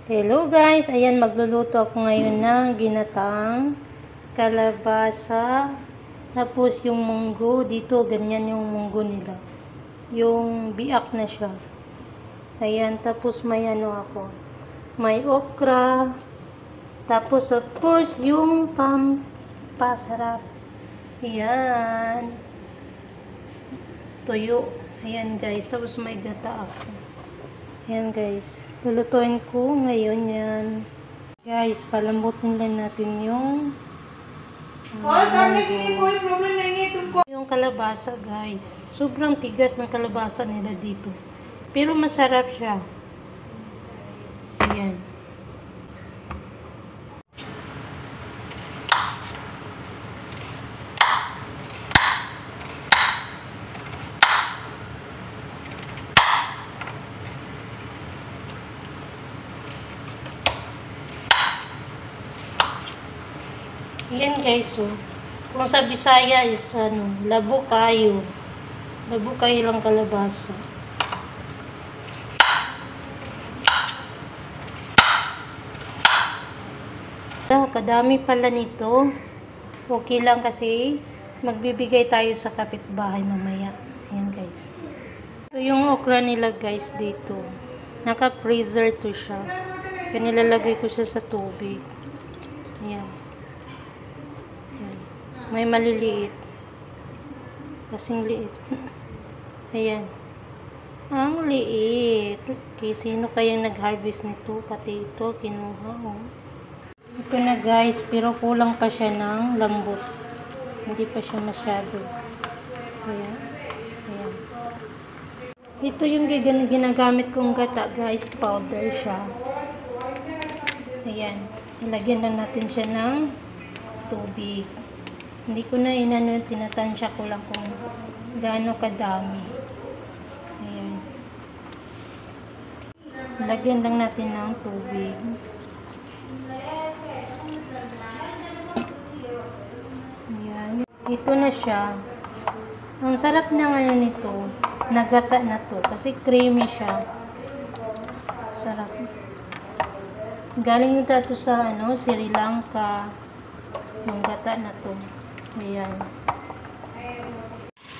Hello guys, ayan magluluto ako ngayon ng ginataang kalabasa. Tapos yung munggo, dito ganyan yung munggo nila. Yung biak na siya. Ayan, tapos may ano ako. May okra. Tapos of course yung pampasarap. Ayan. Tuyo. Ayan guys, tapos may gata ako. Ayan guys, lulutuin ko ngayon yan. Guys, palambutin lang natin yung yung kalabasa guys. Sobrang tigas ng kalabasa nila dito. Pero masarap siya. Ayan. Yan guys, so kung sa Bisaya is labo kayo. Labo kayo lang kalabasa. Kadami pala nito. Okay lang kasi magbibigay tayo sa kapitbahay mamaya. Ayan guys. So yung okra nila guys dito. Naka-freezer to siya. Kaya nilalagay ko siya sa tubig. Ayan. May maliliit. Kasing liit. Ayan. Ang liit. Okay, sino kayang nag-harvest nito? Pati ito, kinuha mo. Ito na guys, pero kulang pa siya ng lambot. Hindi pa siya masyado. Ayan. Ayan. Ito yung ginagamit kong gata guys. Powder siya. Ayan. Ilagyan lang natin siya ng tubig. Hindi ko na inano, tinatansya ko lang kung gaano kadami. Ayan. Lagyan lang natin ng tubig. Ayan. Ito na siya. Ang sarap na ngayon nito. Nagata na to. Kasi creamy siya. Sarap. Galing nito ito sa Sri Lanka. Yung gata na to. Ayan.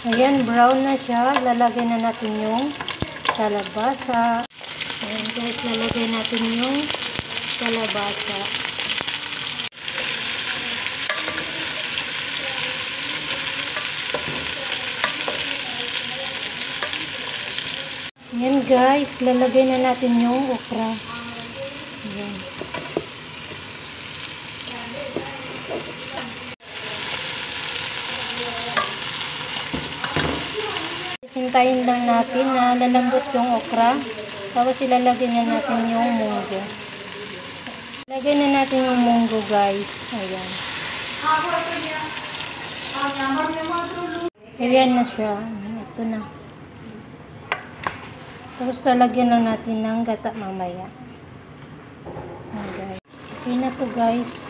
Ayan, brown na siya. Lalagay na natin yung kalabasa. Ayan guys, lalagay natin yung kalabasa. Ayan guys, lalagay na natin yung okra. Ayan. Hintayin lang natin na lalambot yung okra. Tapos ilalagay na natin yung munggo. Lagay na natin yung munggo guys. Ayan. Ayan na siya. Ito na. Tapos lalagyan na natin ng gata mamaya. Ayan. Okay na to guys.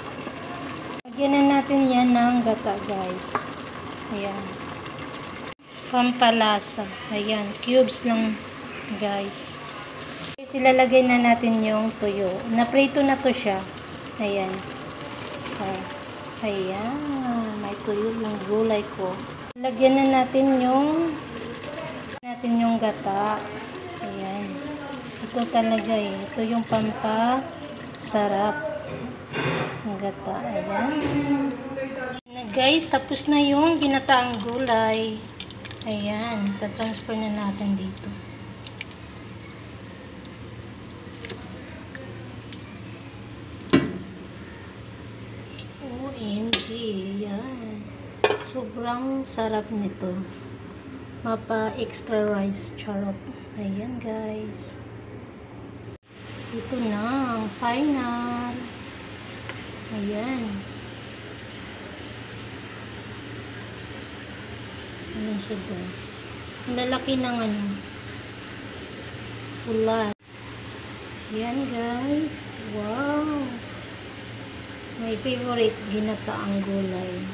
Lagyan na natin yan ng gata guys. Ayan. Pampalasa. Ayan, cubes lang guys. Ilalagay na natin yung tuyo. Naprito na to siya. Ayan. Ayan. May tuyo yung gulay ko. Lagyan na natin yung gata. Ayan. Ito talaga eh. Ito yung pampasarap. Ang gata. Ayan. Na guys, tapos na yung ginataang gulay. Ayan, tatransfer na natin dito. OMG, yan. Sobrang sarap nito. Mapa extra rice, charot. Ayan guys. Ito na ang final. Ayan. Ayan siya guys. Ang lalaki ng ulan. Ayan guys. Wow. My favorite ginataang gulay.